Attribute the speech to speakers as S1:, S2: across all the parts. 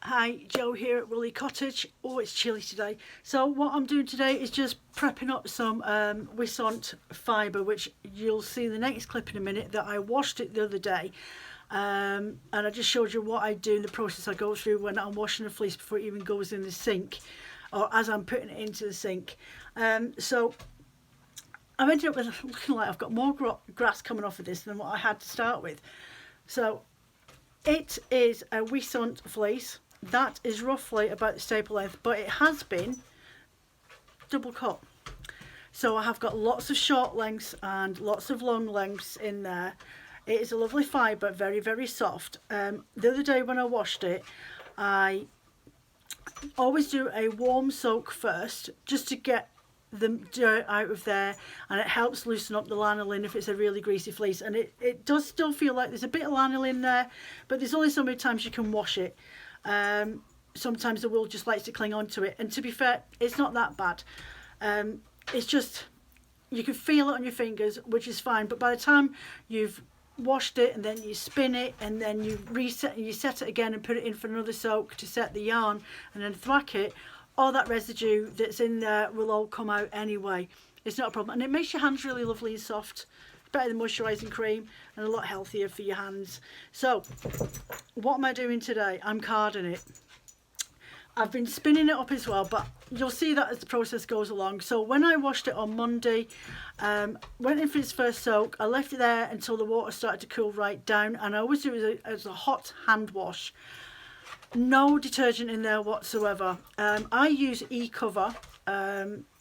S1: Hi, Joe here at Woolly Cottage. Oh, it's chilly today. So what I'm doing today is just prepping up some Ouessant fibre, which you'll see in the next clip in a minute, that I washed it the other day. And I just showed you what I do in the process I go through when I'm washing a fleece before it even goes in the sink, or as I'm putting it into the sink. So I've ended up with looking like I've got more grass coming off of this than what I had to start with. So it is a Ouessant fleece. That is roughly about the staple length, but it has been double cut. So I have got lots of short lengths and lots of long lengths in there. It is a lovely fibre, very, very soft. The other day when I washed it, I always do a warm soak first, just to get the dirt out of there, and it helps loosen up the lanolin if it's a really greasy fleece. And it does still feel like there's a bit of lanolin there, but there's only so many times you can wash it. Sometimes the wool just likes to cling onto it, and to be fair, it's not that bad. It's just, you can feel it on your fingers, which is fine, but by the time you've washed it and then you spin it and then you reset and you set it again and put it in for another soak to set the yarn and then thwack it, all that residue that's in there will all come out anyway. It's not a problem, and it makes your hands really lovely and soft. It's better than moisturising cream and a lot healthier for your hands. So what am I doing today? I'm carding it. I've been spinning it up as well, but you'll see that as the process goes along. So when I washed it on Monday, went in for its first soak, I left it there until the water started to cool right down, and I always do it as a hot hand wash. No detergent in there whatsoever. I use e-cover,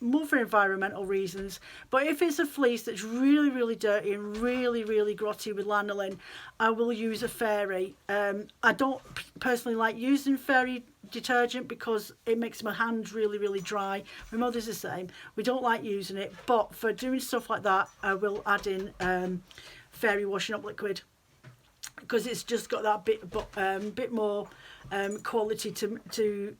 S1: more for environmental reasons, but if it's a fleece that's really, really dirty and really, really grotty with lanolin, I will use a fairy. I don't personally like using fairy detergent because it makes my hands really, really dry. My mother's the same. We don't like using it, but for doing stuff like that, I will add in fairy washing up liquid, because it's just got that bit more quality to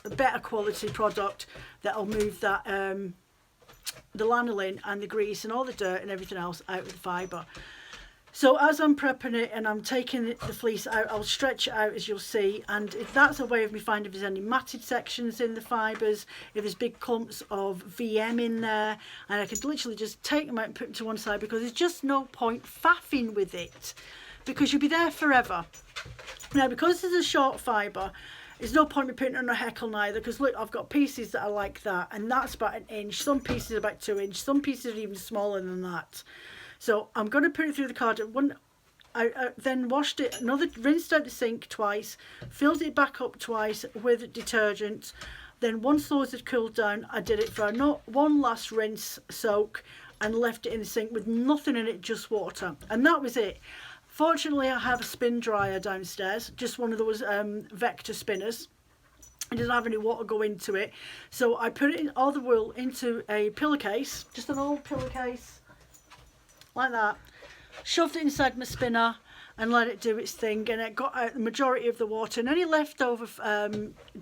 S1: a better quality product that'll move that the lanolin and the grease and all the dirt and everything else out of the fibre. So as I'm prepping it and I'm taking the fleece out, I'll stretch it out, as you'll see, and if that's a way of me finding if there's any matted sections in the fibres, if there's big clumps of VM in there, and I could literally just take them out and put them to one side, because there's just no point faffing with it, because you'll be there forever. Now, because this is a short fibre, there's no point in putting it on a heckle neither, because look, I've got pieces that are like that, and that's about an inch. Some pieces are about 2 inches. Some pieces are even smaller than that. So I'm going to put it through the card. I then washed it, rinsed out the sink twice, filled it back up twice with detergent. Then once those had cooled down, I did it for one last rinse soak and left it in the sink with nothing in it, just water. And that was it. Fortunately, I have a spin dryer downstairs, just one of those vector spinners. It doesn't have any water go into it. So I put all the wool into a pillowcase, just an old pillowcase, like that. Shoved it inside my spinner and let it do its thing, and it got out the majority of the water, and any leftover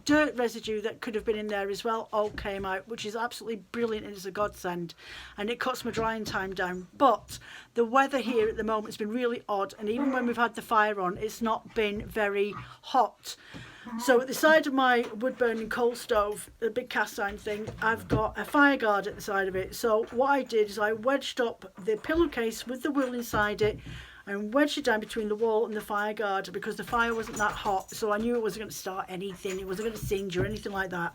S1: dirt residue that could have been in there as well all came out, which is absolutely brilliant and is a godsend, and it cuts my drying time down. But the weather here at the moment has been really odd, and even when we've had the fire on, it's not been very hot. So at the side of my wood burning coal stove, the big cast iron thing, I've got a fire guard at the side of it. So what I did is I wedged up the pillowcase with the wool inside it and wedged it down between the wall and the fire guard, because the fire wasn't that hot, so I knew it wasn't going to start anything, it wasn't going to singe or anything like that.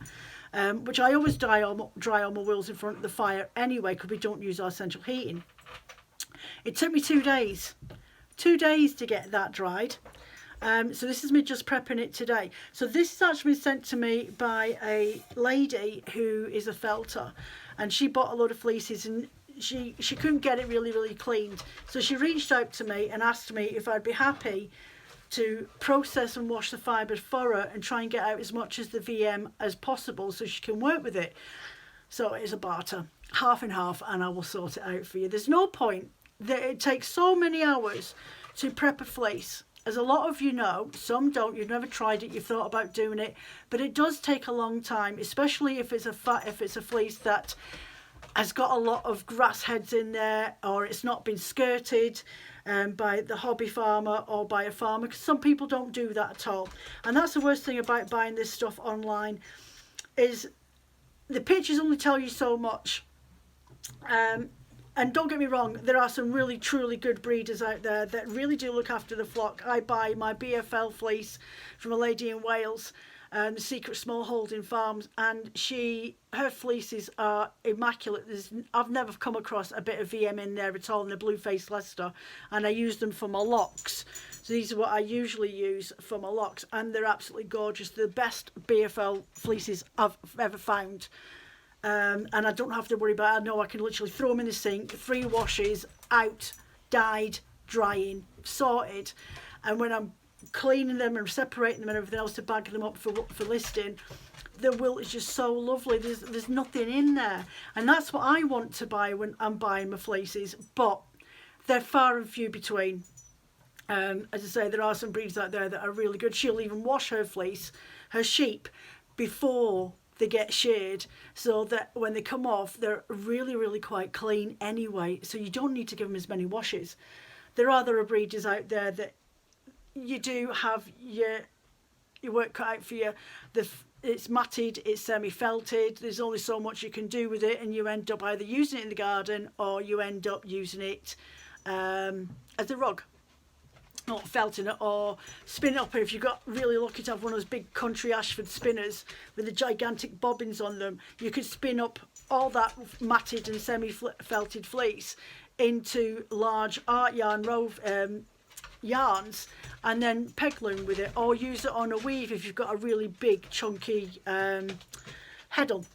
S1: Which I always dry all my wools in front of the fire anyway, because we don't use our central heating. It took me 2 days to get that dried. So this is me just prepping it today. So this has actually been sent to me by a lady who is a felter, and she bought a load of fleeces, and she couldn't get it really cleaned. So she reached out to me and asked me if I'd be happy to process and wash the fibre for her and try and get out as much as the VM as possible so she can work with it. So it's a barter, half and half, and I will sort it out for you. There's no point that it takes so many hours to prep a fleece. As a lot of you know, some don't, you've never tried it, you've thought about doing it, but it does take a long time, especially if it's a fleece that has got a lot of grass heads in there, or it's not been skirted by the hobby farmer or by a farmer, because some people don't do that at all. And that's the worst thing about buying this stuff online, is the pictures only tell you so much. And don't get me wrong, there are some really truly good breeders out there that really do look after the flock. I buy my BFL fleece from a lady in Wales, the Secret Smallholding Farms, and her fleeces are immaculate. I've never come across a bit of VM in there at all in the blue-faced Leicester, and I use them for my locks. So these are what I usually use for my locks, and they're absolutely gorgeous. They're the best BFL fleeces I've ever found. And I don't have to worry about it. I know I can literally throw them in the sink, 3 washes, out, dyed, drying, sorted. And when I'm cleaning them and separating them and everything else to bag them up for listing, the wool is just so lovely. There's nothing in there. And that's what I want to buy when I'm buying my fleeces, but they're far and few between. As I say, there are some breeders out there that are really good. She'll even wash her sheep, before they get sheared, so that when they come off, they're really, really quite clean anyway. So you don't need to give them as many washes. There are other breeders out there that you do have your work cut out for you. It's matted, it's semi-felted. There's only so much you can do with it, and you end up either using it in the garden or you end up using it as a rug. Not felting it or spin it up. If you've got really lucky to have one of those big country Ashford spinners with the gigantic bobbins on them, you could spin up all that matted and semi-felted fleece into large art yarn yarns, and then peg loom with it, or use it on a weave if you've got a really big chunky heddle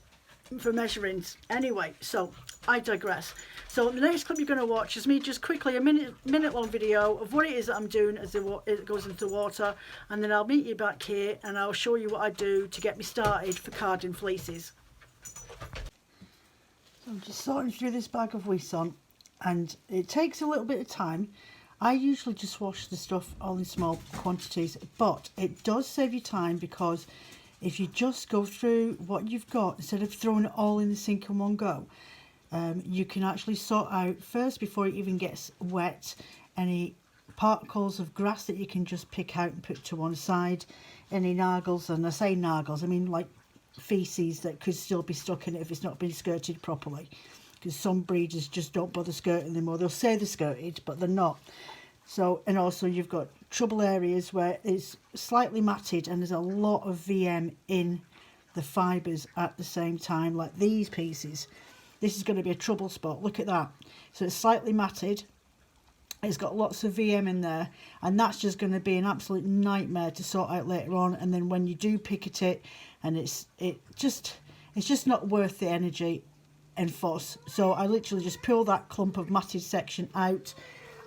S1: for measurings. Anyway, so I digress. So the next clip you're going to watch is me just quickly, a minute long video of what it is that I'm doing as it goes into the water, and then I'll meet you back here and I'll show you what I do to get me started for carding fleeces. So I'm just sorting through this bag of Ouessant, and it takes a little bit of time. I usually just wash the stuff all in small quantities, but it does save you time, because if you just go through what you've got instead of throwing it all in the sink in one go, you can actually sort out first, before it even gets wet, any particles of grass that you can just pick out and put to one side, any nargles, and I say nargles, I mean like feces that could still be stuck in it if it's not been skirted properly, because some breeders just don't bother skirting them, or they'll say they're skirted but they're not. So, and also you've got trouble areas where it's slightly matted and there's a lot of VM in the fibres at the same time, like these pieces. This is going to be a trouble spot. Look at that. So it's slightly matted, it's got lots of VM in there, and that's just going to be an absolute nightmare to sort out later on. And then when you do picket it, and it's just not worth the energy and fuss. So I literally just pull that clump of matted section out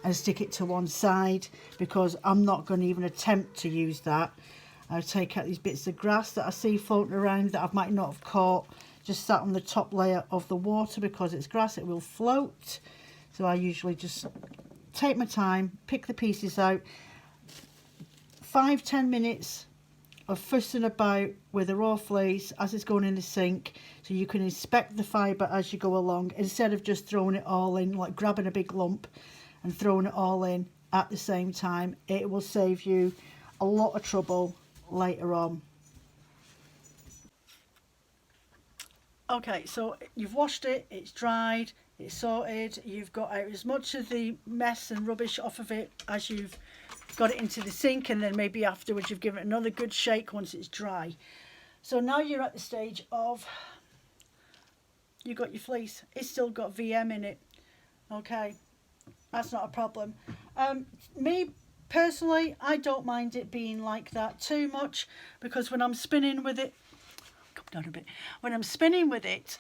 S1: and stick it to one side, because I'm not going to even attempt to use that. I'll take out these bits of grass that I see floating around that I might not have caught, just sat on the top layer of the water. Because it's grass, it will float. So I usually just take my time, pick the pieces out. 5-10 minutes of fussing about with the raw fleece as it's going in the sink, so you can inspect the fibre as you go along, instead of just throwing it all in, like grabbing a big lump and throwing it all in at the same time. It will save you a lot of trouble later on. Okay, so you've washed it, it's dried, it's sorted, you've got out as much of the mess and rubbish off of it as you've got it into the sink, and then maybe afterwards you've given it another good shake once it's dry. So now you're at the stage of, you've got your fleece, it's still got VM in it. Okay, that's not a problem. Me personally, I don't mind it being like that too much, because when I'm spinning with it, come down a bit, when I'm spinning with it,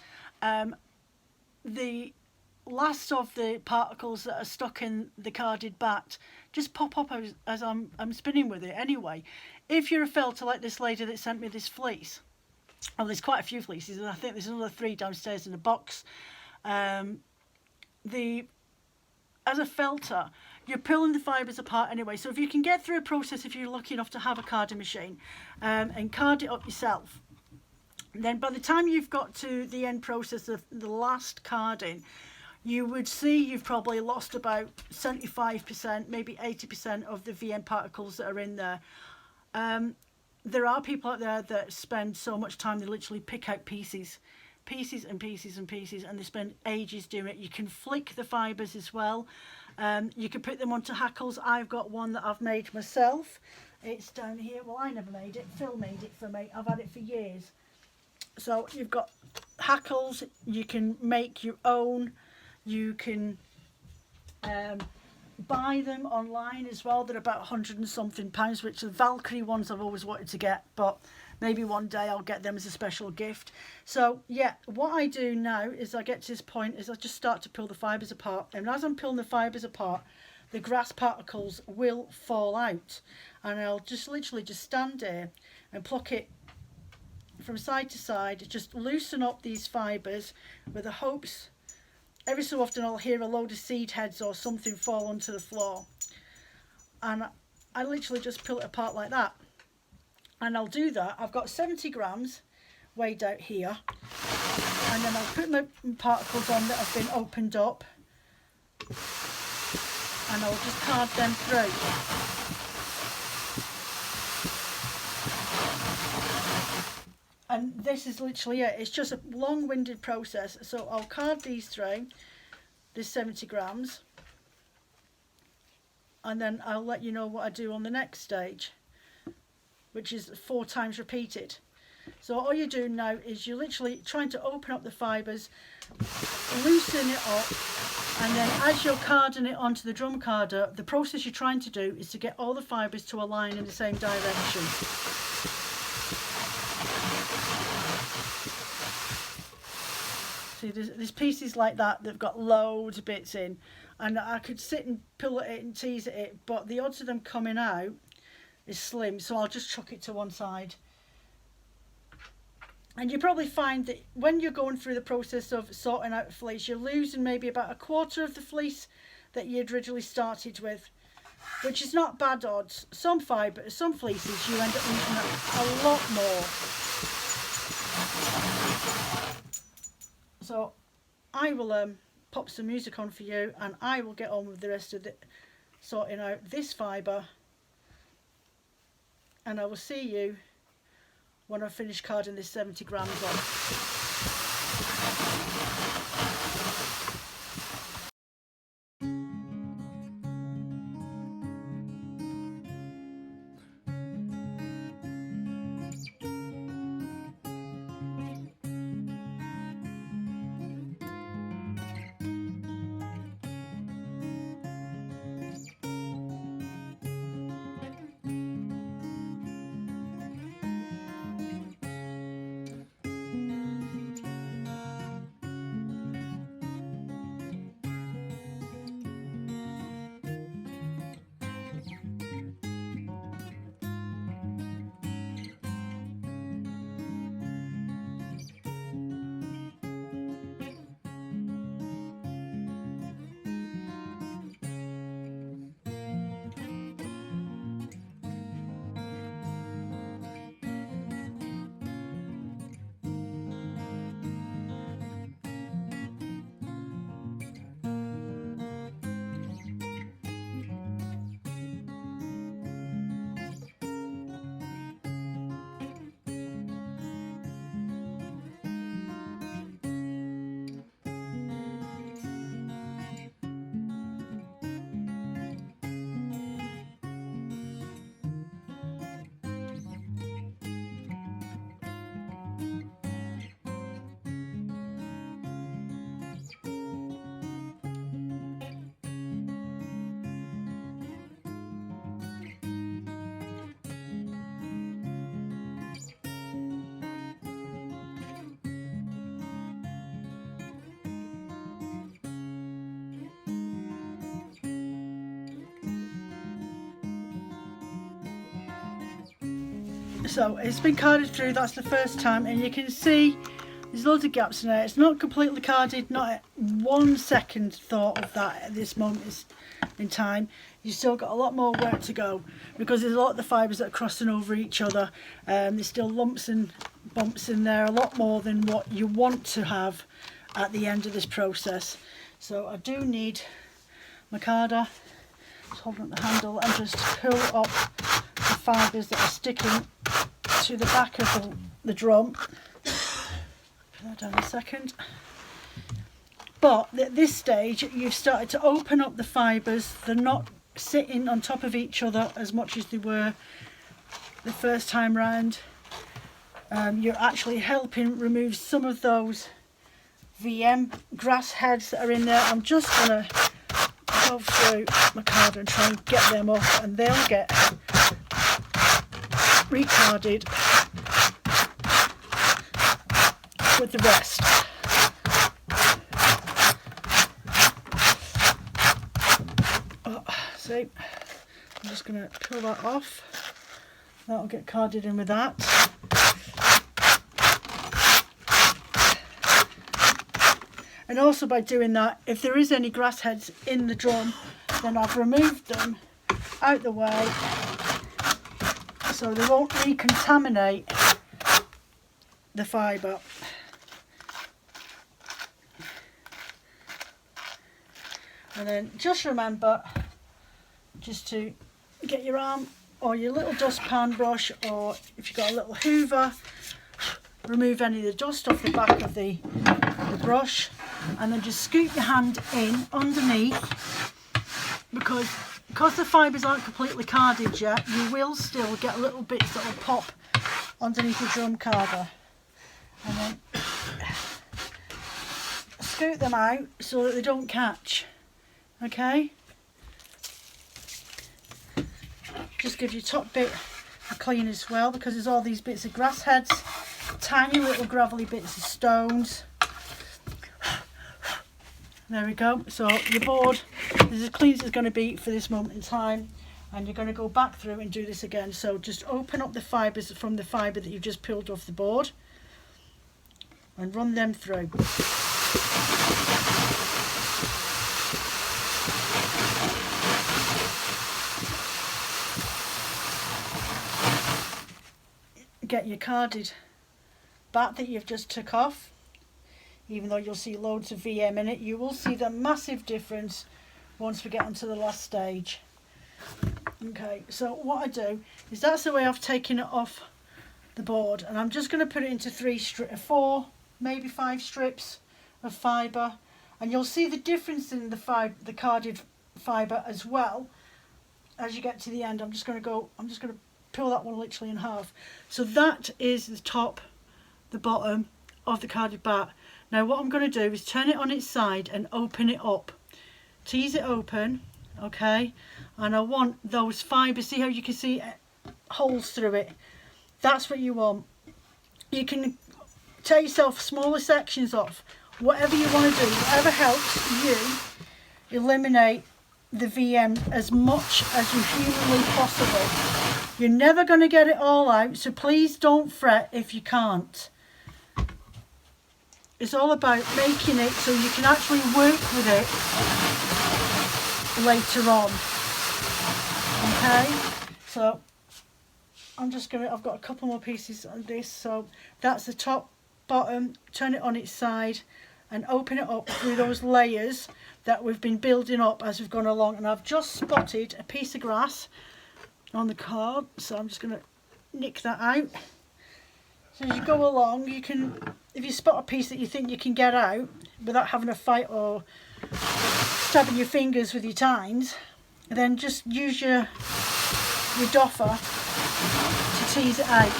S1: the last of the particles that are stuck in the carded bat just pop up as I'm spinning with it anyway. If you're a felter like this lady that sent me this fleece, well, there's quite a few fleeces, and I think there's another 3 downstairs in a box. As a felter, you're pulling the fibres apart anyway, so if you can get through a process, if you're lucky enough to have a carding machine, and card it up yourself, Then by the time you've got to the end process of the last carding, you would see you've probably lost about 75%, maybe 80% of the VM particles that are in there. There are people out there that spend so much time they literally pick out pieces and pieces and pieces, and they spend ages doing it. You can flick the fibres as well. You can put them onto hackles. I've got one that I've made myself. It's down here. Well, I never made it. Phil made it for me. I've had it for years. So you've got hackles. You can make your own. You can buy them online as well. They're about 100 and something pounds, which the Valkyrie ones I've always wanted to get, but maybe one day I'll get them as a special gift. So yeah, what I do now is I get to this point is I just start to peel the fibres apart, and as I'm peeling the fibres apart, the grass particles will fall out, and I'll just literally just stand there and pluck it from side to side, just loosen up these fibres with the hopes every so often I'll hear a load of seed heads or something fall onto the floor, and I literally just pull it apart like that. And I'll do that. I've got 70 grams weighed out here, and then I'll put my particles on that have been opened up, and I'll just card them through. And this is literally it. It's just a long-winded process. So I'll card these through, this 70 grams, and then I'll let you know what I do on the next stage, which is 4 times repeated. So all you're doing now is you're literally trying to open up the fibres, loosen it up, and then as you're carding it onto the drum carder, the process you're trying to do is to get all the fibres to align in the same direction. See, there's pieces like that that've got loads of bits in, and I could sit and pull at it and tease at it, but the odds of them coming out is slim, so I'll just chuck it to one side. And you probably find that when you're going through the process of sorting out a fleece, you're losing maybe about a quarter of the fleece that you'd originally started with, which is not bad odds. Some fleeces you end up losing a lot more. So I will pop some music on for you, and I will get on with the rest of the sorting out this fibre, and I will see you when I finish carding this 70 grams on. So it's been carded through, that's the first time, and you can see There's loads of gaps in there. It's not completely carded, not 1 second thought of that at this moment in time. You've still got a lot more work to go because there's a lot of the fibres that are crossing over each other. There's still lumps and bumps in there, a lot more than what you want to have at the end of this process. So I do need my carder. Just holding up the handle and just pull up the fibres that are sticking to the back of the drum. Put that down a second. But at this stage you've started to open up the fibres. They're not sitting on top of each other as much as they were the first time round. You're actually helping remove some of those VM grass heads that are in there. I'm just going to go through my card and try and get them off, and they'll get recarded with the rest. Oh, see, I'm just going to pull that off. That'll get carded in with that. And also by doing that, if there is any grass heads in the drum, then I've removed them out the way so they won't recontaminate the fibre. And then just remember just to get your arm or your little dustpan brush, or if you've got a little hoover, remove any of the dust off the back of the brush, and then just scoop your hand in underneath, because the fibres aren't completely carded yet, you will still get little bits that will pop underneath the drum carder, and then scoop them out so that they don't catch. Okay, just give your top bit a clean as well, because there's all these bits of grass heads, tiny little gravelly bits of stones. There we go. So your board is as clean as it's going to be for this moment in time, and you're going to go back through and do this again. So just open up the fibres from the fibre that you've just peeled off the board and run them through. Get your carded back that you've just took off. Even though you'll see loads of VM in it, you will see the massive difference once we get onto the last stage. Okay, so what I do is that's the way I've taken it off the board, and I'm just going to put it into 4, maybe 5 strips of fibre, and you'll see the difference in the carded fibre as well as you get to the end. I'm just going to peel that one literally in half. So that is the top, the bottom of the carded back. Now what I'm going to do is turn it on its side and open it up. Tease it open, okay? And I want those fibres, see how you can see holes through it? That's what you want. You can take yourself smaller sections off, whatever you want to do, whatever helps you eliminate the VM as much as you humanly possible. You're never going to get it all out, so please don't fret if you can't. It's all about making it so you can actually work with it later on. Okay, so I've got a couple more pieces on this. So that's the top, bottom, turn it on its side and open it up through those layers that we've been building up as we've gone along. And I've just spotted a piece of grass on the card, so I'm just going to nick that out. So as you go along, you can, if you spot a piece that you think you can get out without having a fight or stabbing your fingers with your tines, then just use your doffer to tease it out.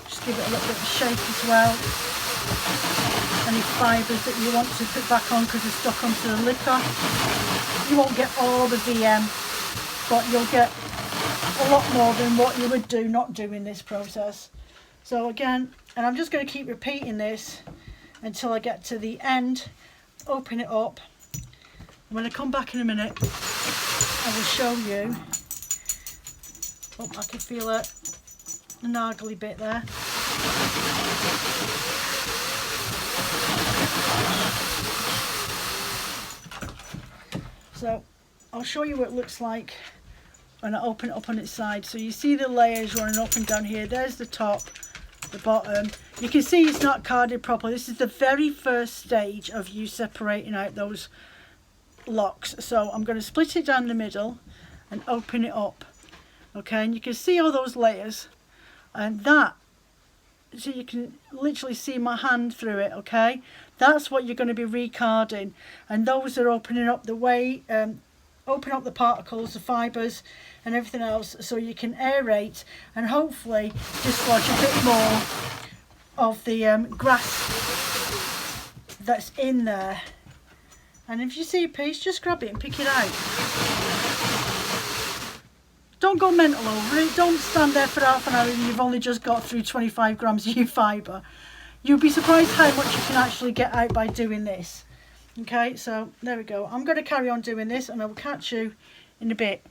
S1: Just give it a little bit of shape as well. Any fibres that you want to put back on because they're stuck onto the liquor. You won't get all the VM, but you'll get a lot more than what you would do not doing this process. So again, and I'm just going to keep repeating this until I get to the end. Open it up. When I come back in a minute, I will show you. Oh, I can feel a nargly bit there. So I'll show you what it looks like when I open it up on its side. So you see the layers running up and down here. There's the top, the bottom. You can see it's not carded properly. This is the very first stage of you separating out those locks. So I'm going to split it down the middle and open it up. Okay, and you can see all those layers, and that, so you can literally see my hand through it. Okay, that's what you're going to be recarding, and those are opening up the way, open up the particles, the fibres and everything else, so you can aerate and hopefully dislodge a bit more of the grass that's in there. And if you see a piece, just grab it and pick it out. Don't go mental over it. Don't stand there for half an hour and you've only just got through 25 grams of your fibre. You'll be surprised how much you can actually get out by doing this. Okay, so there we go. I'm going to carry on doing this and I will catch you in a bit.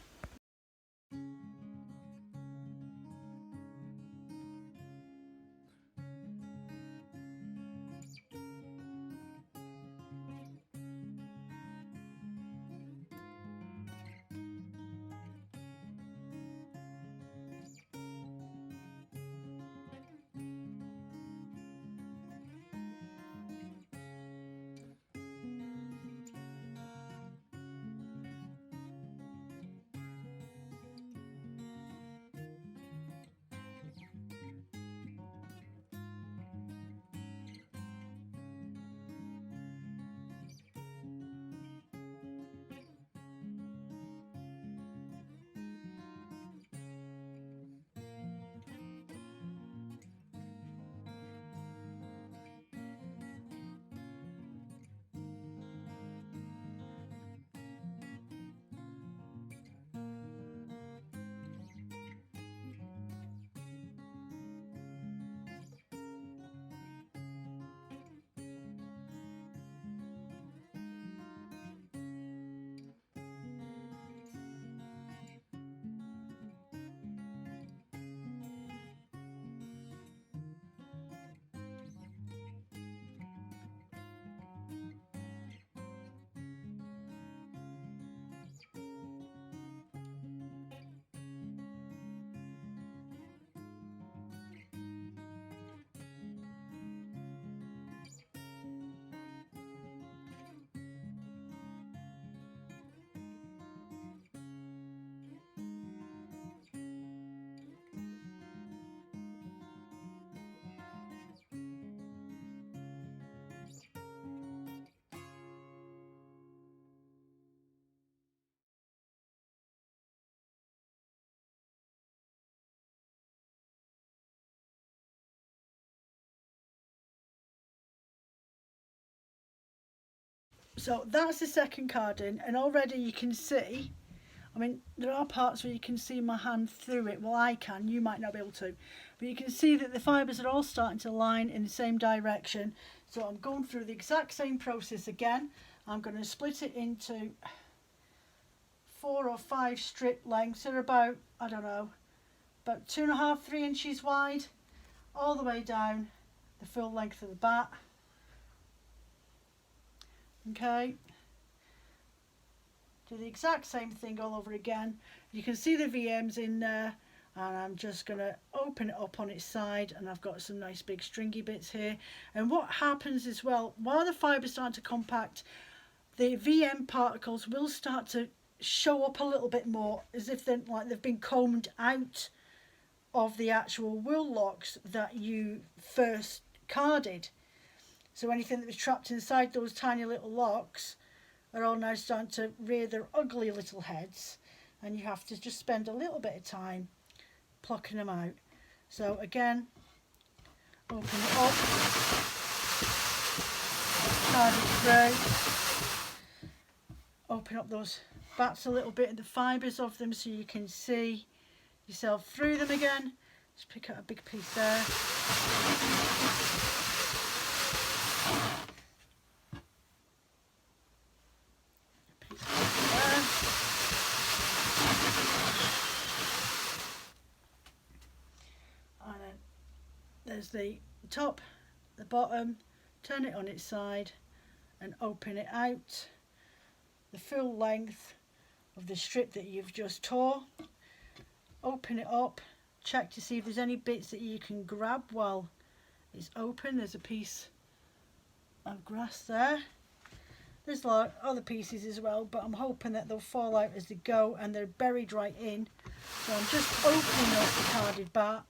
S1: So that's the second carding, and already you can see, I mean, there are parts where you can see my hand through it. Well, I can, you might not be able to. But you can see that the fibres are all starting to line in the same direction. So I'm going through the exact same process again. I'm going to split it into 4 or 5 strip lengths. They're about, I don't know, about 2.5, 3 inches wide, all the way down the full length of the bat. Okay, do the exact same thing all over again. You can see the VMs in there, and I'm just going to open it up on its side, and I've got some nice big stringy bits here. And what happens as well, while the fibres start to compact, the VM particles will start to show up a little bit more, as if they're like they've been combed out of the actual wool locks that you first carded. So anything that was trapped inside those tiny little locks are all now starting to rear their ugly little heads, and you have to just spend a little bit of time plucking them out. So again, open it up, card it through, open up those bats a little bit and the fibres of them so you can see yourself through them again. Just pick out a big piece there. There's the top, the bottom, turn it on its side and open it out. the full length of the strip that you've just tore. Open it up, check to see if there's any bits that you can grab while it's open. There's a piece of grass there. There's like other pieces as well, but I'm hoping that they'll fall out as they go and they're buried right in. So I'm just opening up the carded batt.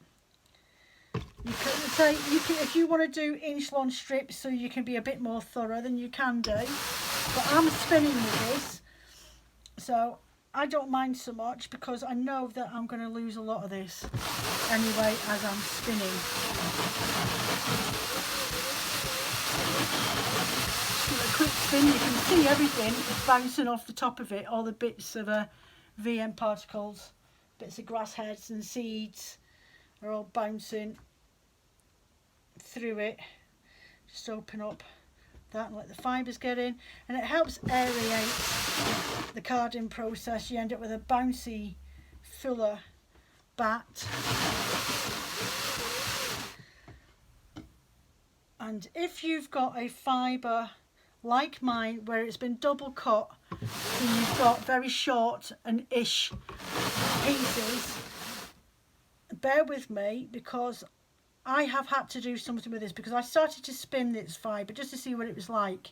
S1: You can say if you want to do inch long strips so you can be a bit more thorough, then you can do. But I'm spinning with this, so I don't mind so much because I know that I'm going to lose a lot of this anyway as I'm spinning. A quick spin, you can see everything bouncing off the top of it, all the bits of VM particles, bits of grass heads and seeds are all bouncing through it. Just open up that and let the fibres get in, and it helps aerate the carding process. You end up with a bouncy, fuller batt. And if you've got a fibre like mine where it's been double cut, so you've got very short and ish pieces, bear with me because I have had to do something with this, because I started to spin this fibre just to see what it was like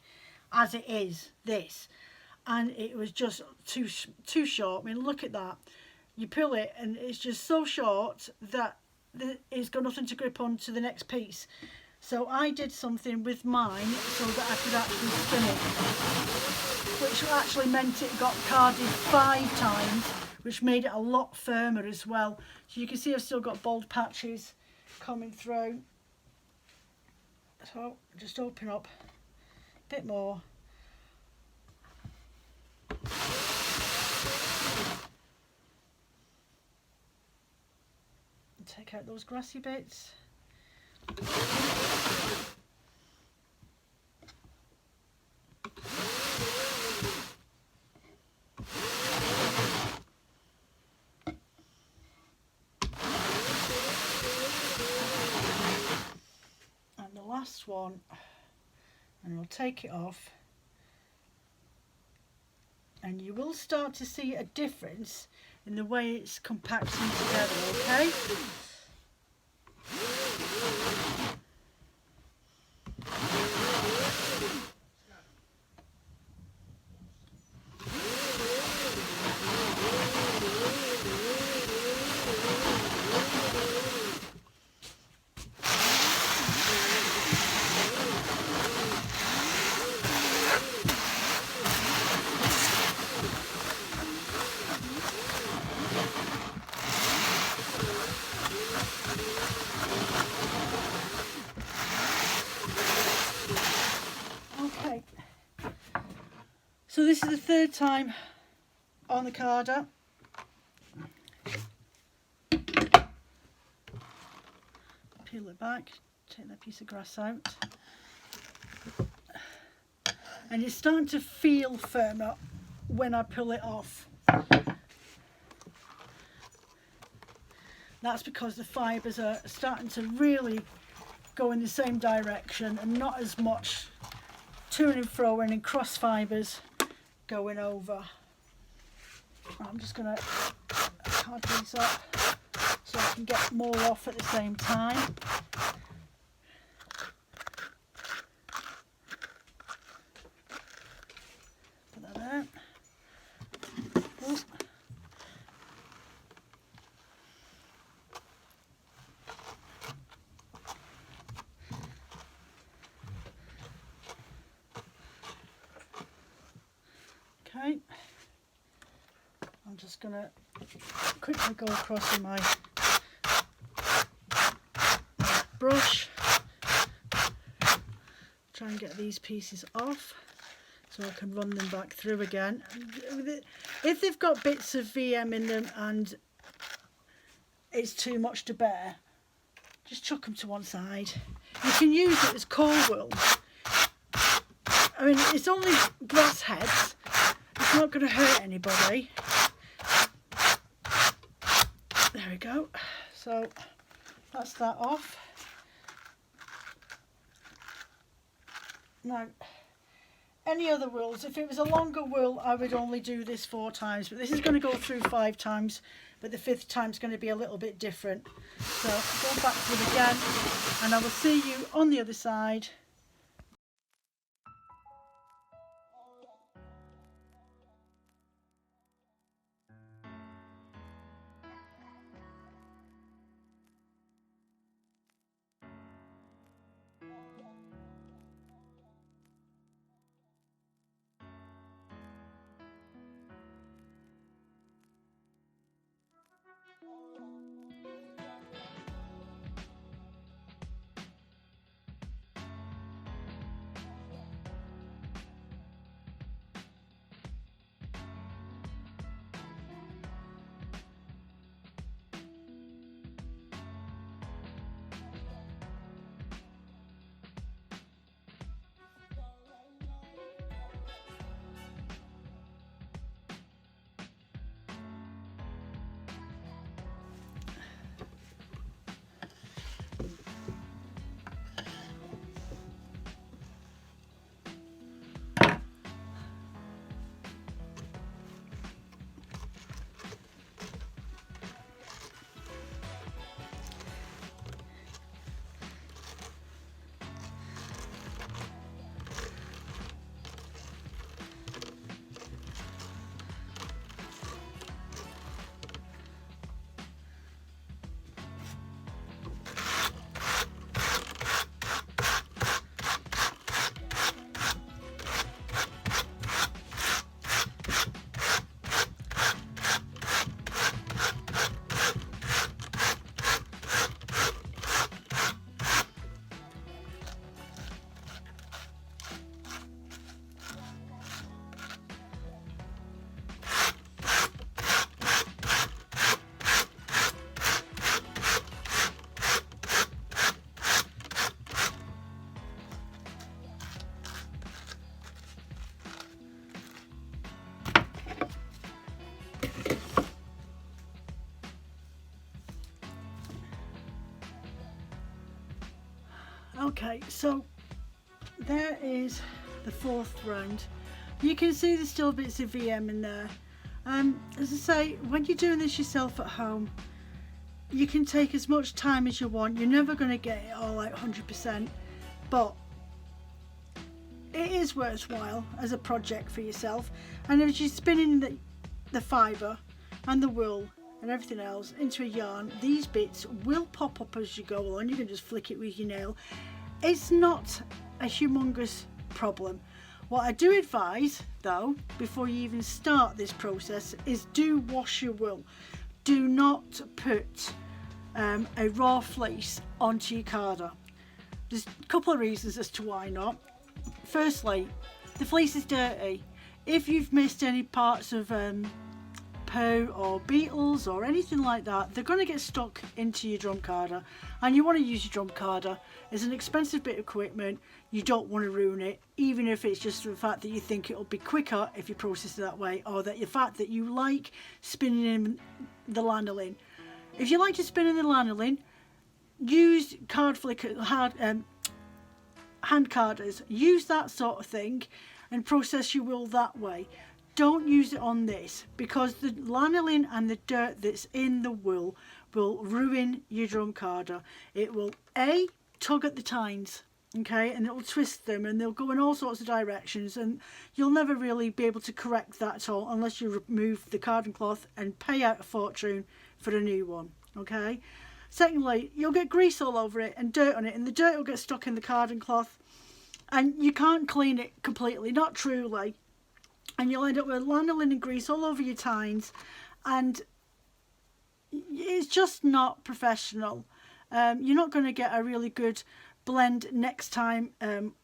S1: as it is this, and it was just too short. I mean, look at that. You pull it and it's just so short that it's got nothing to grip on to the next piece. So I did something with mine so that I could actually spin it, which actually meant it got carded 5 times, which made it a lot firmer as well. So you can see I've still got bald patches coming through. So just open up a bit more. And take out those grassy bits. Last one, and we'll take it off, and you will start to see a difference in the way it's compacting together, okay? So this is the 3rd time on the carder. Peel it back, take that piece of grass out. And it's starting to feel firmer when I pull it off. That's because the fibres are starting to really go in the same direction and not as much to and fro and in cross fibres going over. I'm just going to card these up so I can get more off at the same time. Put that there. Oh. Okay, I'm just going to quickly go across with my brush, try and get these pieces off so I can run them back through again. If they've got bits of VM in them and it's too much to bear, just chuck them to one side. You can use it as core wool. I mean, it's only grass heads. It's not going to hurt anybody. There we go. So that's that off. Now, any other wools, if it was a longer wool, I would only do this 4 times, but this is going to go through 5 times, but the 5th time is going to be a little bit different. So go back to it again, and I will see you on the other side. Okay, so there is the 4th round. You can see there's still bits of VM in there. As I say, when you're doing this yourself at home, you can take as much time as you want. You're never going to get it all out 100%, but it is worthwhile as a project for yourself. And as you're spinning the fibre and the wool and everything else into a yarn, these bits will pop up as you go along. You can just flick it with your nail. It's not a humongous problem. What I do advise though, before you even start this process, is do wash your wool. Do not put a raw fleece onto your carder. There's a couple of reasons as to why not. Firstly, the fleece is dirty. If you've missed any parts of poo or beetles or anything like that, they're going to get stuck into your drum carder, and you want to use your drum carder. It's an expensive bit of equipment. You don't want to ruin it, even if it's just the fact that you think it'll be quicker if you process it that way, or that the fact that you like spinning in the lanolin. If you like to spin in the lanolin, use hand carders. Use that sort of thing and process your wool that way. Don't use it on this, because the lanolin and the dirt that's in the wool will ruin your drum carder. It will tug at the tines, okay, and it will twist them, and they'll go in all sorts of directions, and you'll never really be able to correct that at all unless you remove the carding cloth and pay out a fortune for a new one, okay. Secondly, you'll get grease all over it and dirt on it, and the dirt will get stuck in the carding cloth, and you can't clean it completely, not truly. And you'll end up with lanolin and grease all over your tines, and it's just not professional. You're not going to get a really good blend next time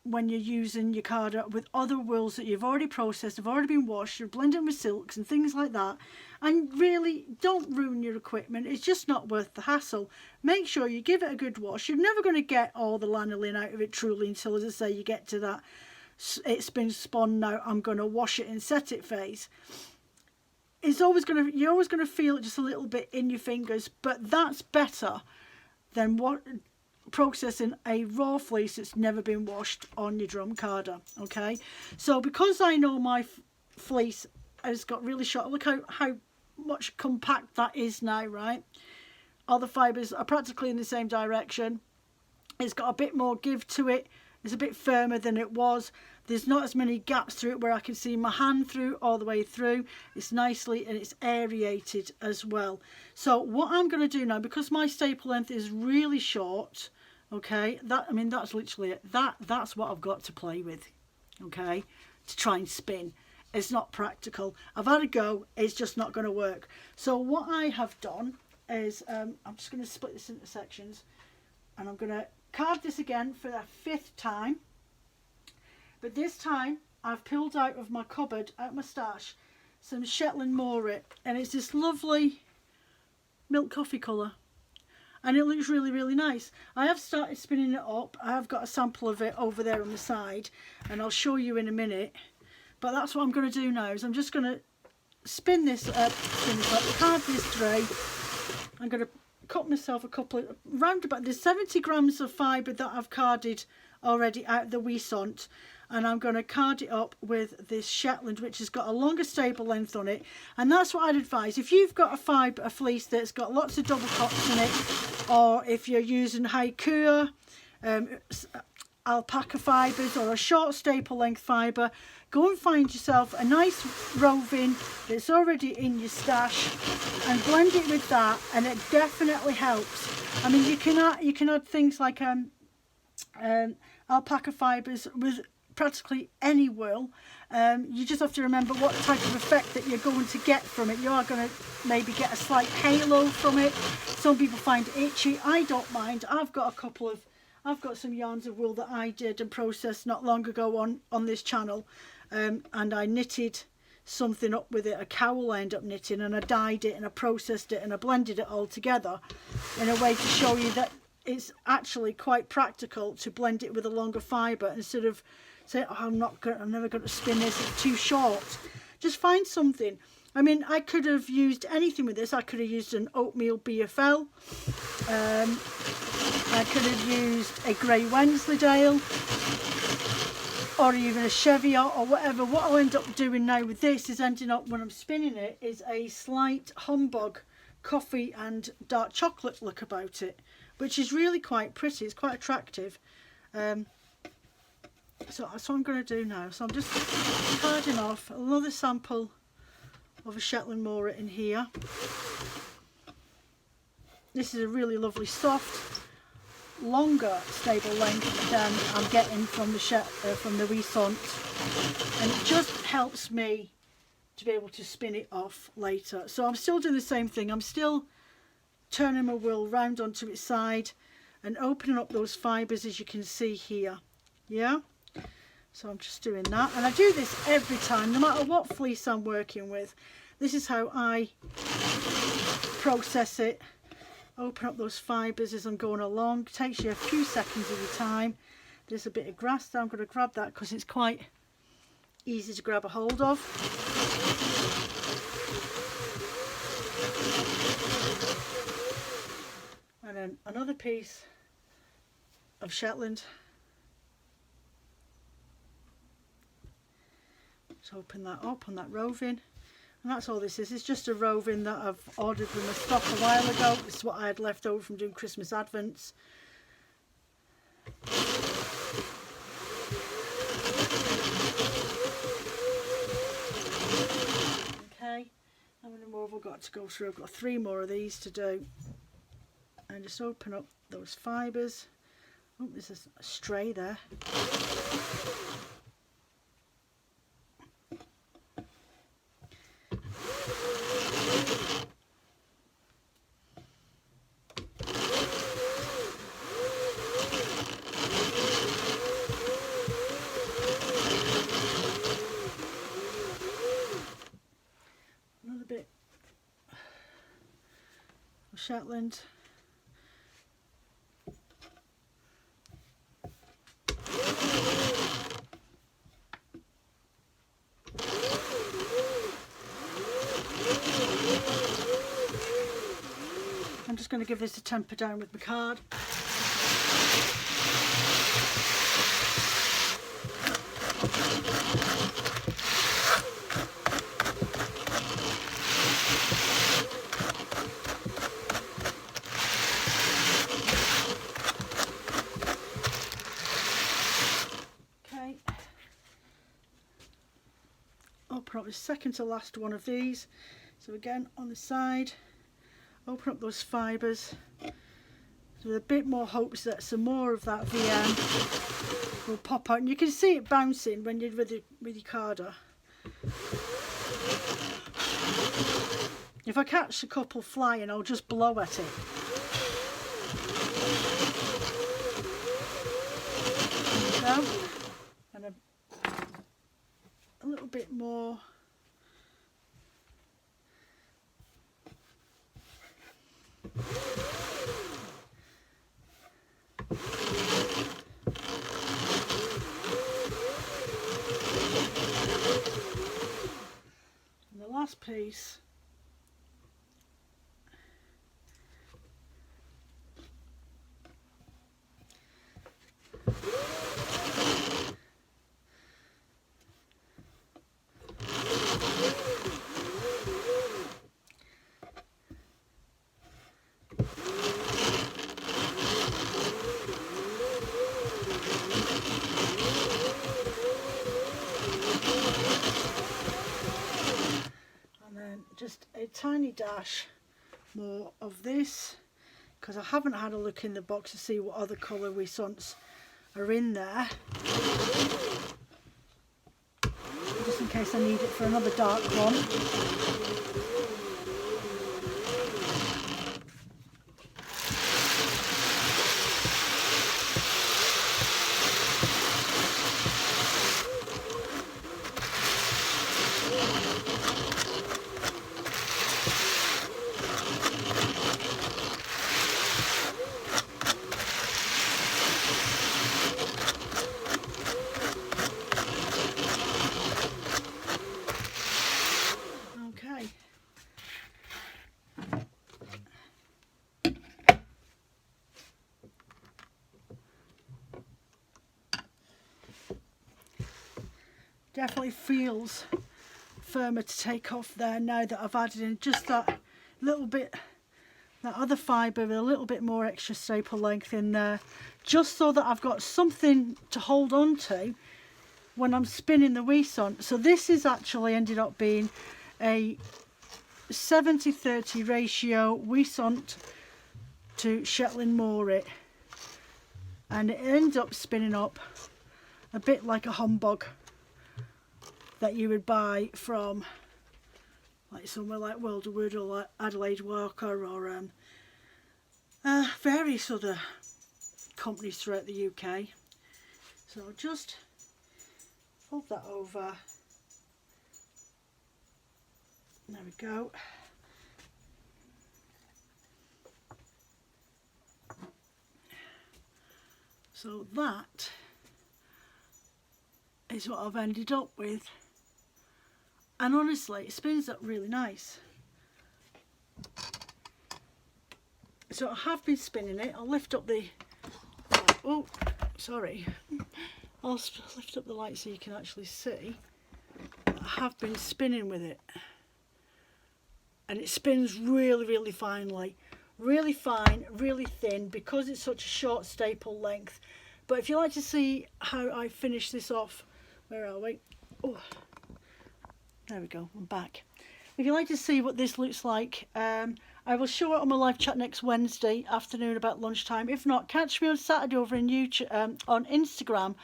S1: when you're using your carder with other wools that you've already processed, have already been washed, you're blending with silks and things like that. And really, don't ruin your equipment. It's just not worth the hassle. Make sure you give it a good wash. You're never going to get all the lanolin out of it truly until, as I say, you get to that it's been spun, now I'm going to wash it and set it phase. You're always going to feel it just a little bit in your fingers, but that's better than processing a raw fleece that's never been washed on your drum carder. Okay, so because I know my fleece has got really short, look how much compact that is now, right? All the fibres are practically in the same direction. It's got a bit more give to it. It's a bit firmer than it was. There's not as many gaps through it where I can see my hand through all the way through. It's nicely, and it's aerated as well. So what I'm going to do now, because my staple length is really short, okay, that's literally it. That's what I've got to play with, okay, to try and spin. It's not practical. I've had a go. It's just not going to work. So what I have done is I'm just going to split this into sections, and I'm going to card this again for the 5th time. But this time I've pulled out of my cupboard, out my stash, some Shetland Moorit, and it's this lovely milk coffee colour, and it looks really, really nice. I have started spinning it up. I have got a sample of it over there on the side, and I'll show you in a minute. But that's what I'm going to do now, is I'm just going to spin this up, card this through. I'm going to cut myself a couple of, round about, there's 70 grams of fibre that I've carded already out of the Ouessant, and I'm going to card it up with this Shetland, which has got a longer stable length on it. And that's what I'd advise. If you've got a fleece that's got lots of double cots in it, or if you're using haiku, alpaca fibres, or a short staple length fibre, go and find yourself a nice roving that's already in your stash and blend it with that, and it definitely helps. I mean, you can add things like alpaca fibres with practically any wool. You just have to remember what type of effect that you're going to get from it. You are going to maybe get a slight halo from it. Some people find it itchy. I don't mind. I've got some yarns of wool that I did and processed not long ago on this channel, and I knitted something up with it, a cowl I ended up knitting, and I dyed it and I processed it and I blended it all together in a way to show you that it's actually quite practical to blend it with a longer fibre instead of saying, oh, I'm never going to spin this, it's too short. Just find something. I mean, I could have used anything with this. I could have used an oatmeal BFL. I could have used a grey Wensleydale, or even a Cheviot, or whatever. What I'll end up doing now with this is ending up, when I'm spinning it, is a slight humbug coffee and dark chocolate look about it, which is really quite pretty. It's quite attractive. So that's what I'm going to do now. So I'm just carding off another sample of a Shetland Moorit in here. This is a really lovely soft, longer stable length than I'm getting from the Ouessant, and it just helps me to be able to spin it off later. So I'm still doing the same thing. I'm still turning my wool round onto its side and opening up those fibres, as you can see here. Yeah, so I'm just doing that, and I do this every time, no matter what fleece I'm working with. This is how I process it. Open up those fibres as I'm going along. It takes you a few seconds of your time. There's a bit of grass there. I'm going to grab that because it's quite easy to grab a hold of. And then another piece of Shetland. Just open that up on that roving. And that's all this is. It's just a roving that I've ordered from a stock a while ago. This is what I had left over from doing Christmas Advents. Okay, how many more have I got to go through? I've got 3 more of these to do. And just open up those fibres. Oh, there's a stray there. Another bit of Shetland. I'm just going to give this a temper down with my card. second to last one of these. So again, on the side, open up those fibres with a bit more hopes that some more of that VM will pop out, and you can see it bouncing when you're with your carder. If I catch a couple flying, I'll just blow at it. So, and a little bit more. And the last piece. Just a tiny dash more of this, because I haven't had a look in the box to see what other colour Ouessants are in there, just in case I need it for another dark one. Definitely feels firmer to take off there now that I've added in just that little bit, that other fibre with a little bit more extra staple length in there, just so that I've got something to hold on to when I'm spinning the Ouessant. So this is actually ended up being a 70-30 ratio Ouessant to Shetland Moorit, and it ends up spinning up a bit like a humbug that you would buy from like somewhere like Wilderwood or like Adelaide Walker or various other companies throughout the UK. So I'll just fold that over. There we go. So that is what I've ended up with. And honestly, it spins up really nice. So I have been spinning it. I'll lift up the, oh, sorry. I'll lift up the light so you can actually see. I have been spinning with it. And it spins really, really finely. Really fine, really thin, because it's such a short staple length. But if you like to see how I finish this off, where are we? Oh. There we go, I'm back. If you'd like to see what this looks like, I will show it on my live chat next Wednesday afternoon about lunchtime. If not, catch me on Saturday over in YouTube, on Instagram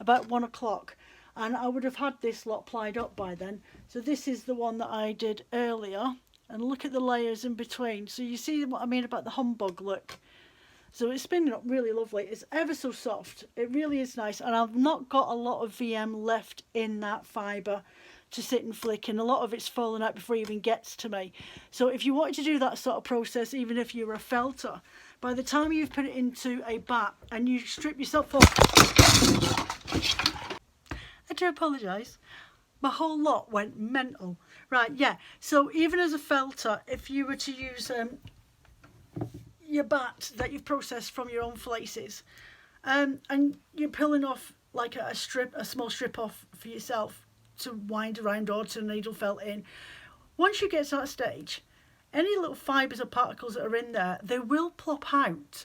S1: about 1 o'clock. And I would have had this lot plied up by then. So this is the one that I did earlier. And look at the layers in between. So you see what I mean about the humbug look. So it's spinning up really lovely. It's ever so soft. It really is nice. And I've not got a lot of VM left in that fibre to sit and flick, and a lot of it's fallen out before it even gets to me. So if you wanted to do that sort of process, even if you're a felter, by the time you've put it into a bat and you strip yourself off, I do apologise, my whole lot went mental. Right, yeah, so even as a felter, if you were to use your bat that you've processed from your own fleeces, and you're pulling off like a small strip off for yourself to wind around or to needle felt in, once you get to that stage, any little fibres or particles that are in there, they will plop out.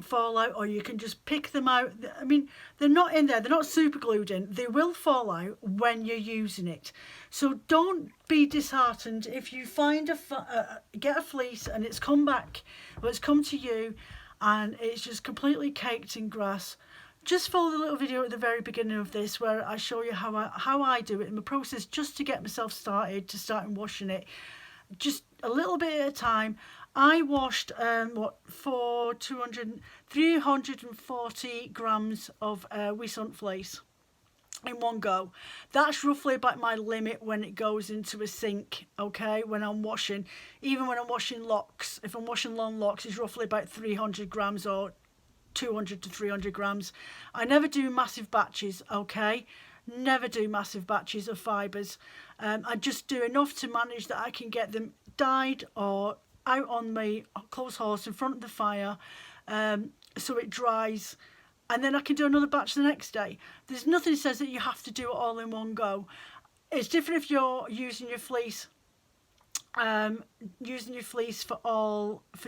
S1: fall out, or you can just pick them out. I mean, they're not in there, they're not super glued in, they will fall out when you're using it. So don't be disheartened if you find get a fleece and it's come back, or it's come to you and it's just completely caked in grass. Just follow the little video at the very beginning of this where I show you how I do it in the process, just to get myself started, to start washing it, just a little bit at a time. I washed for 340 grams of Ouessant fleece in one go. That's roughly about my limit when it goes into a sink, okay, when I'm washing. Even when I'm washing locks, if I'm washing long locks, it's roughly about 300 grams or 200 to 300 grams. I never do massive batches, okay? Never do massive batches of fibres. I just do enough to manage that I can get them dyed or out on my clothes horse in front of the fire, so it dries, and then I can do another batch the next day. There's nothing that says that you have to do it all in one go. It's different if you're using your fleece for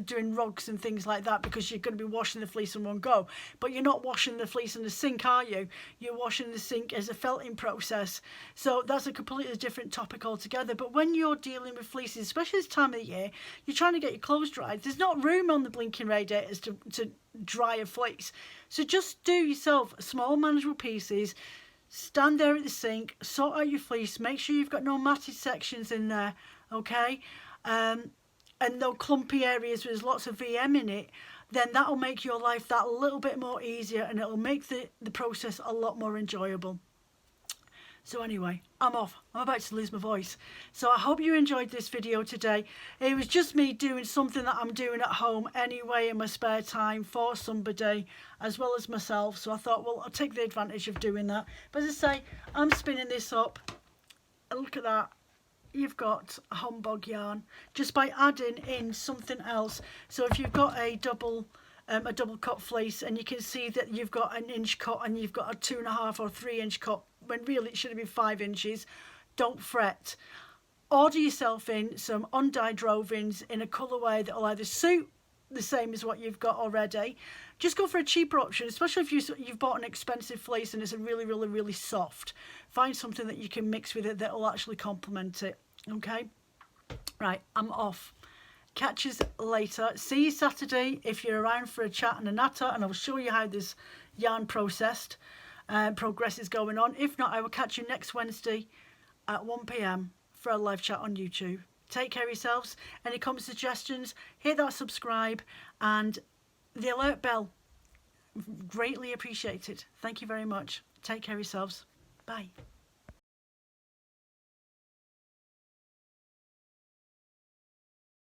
S1: doing rugs and things like that, because you're going to be washing the fleece in one go. But you're not washing the fleece in the sink, are you? You're washing the sink as a felting process. So that's a completely different topic altogether. But when you're dealing with fleeces, especially this time of the year, you're trying to get your clothes dried. There's not room on the blinking radiators to dry a fleece. So just do yourself small manageable pieces. Stand there at the sink, sort out your fleece, make sure you've got no matted sections in there, okay, and no clumpy areas where there's lots of VM in it. Then that'll make your life that little bit more easier, and it'll make the process a lot more enjoyable. So anyway, I'm off. I'm about to lose my voice. So I hope you enjoyed this video today. It was just me doing something that I'm doing at home anyway in my spare time for somebody as well as myself. So I thought, well, I'll take the advantage of doing that. But as I say, I'm spinning this up. And look at that. You've got a humbug yarn just by adding in something else. So if you've got a double cut fleece, and you can see that you've got an inch cut and you've got a 2.5 or 3 inch cut, when really it should have been 5 inches, don't fret. Order yourself in some undyed rovings in a colourway that will either suit the same as what you've got already. Just go for a cheaper option, especially if you've bought an expensive fleece and it's a really soft. Find something that you can mix with it that will actually complement it. Okay, right, I'm off. Catch us later. See you Saturday if you're around for a chat and a natter, and I'll show you how this yarn progress is going on. If not, I will catch you next Wednesday at 1 PM for a live chat on YouTube. Take care of yourselves. Any comments, suggestions, hit that subscribe and the alert bell. Greatly appreciated. Thank you very much. Take care of yourselves. Bye.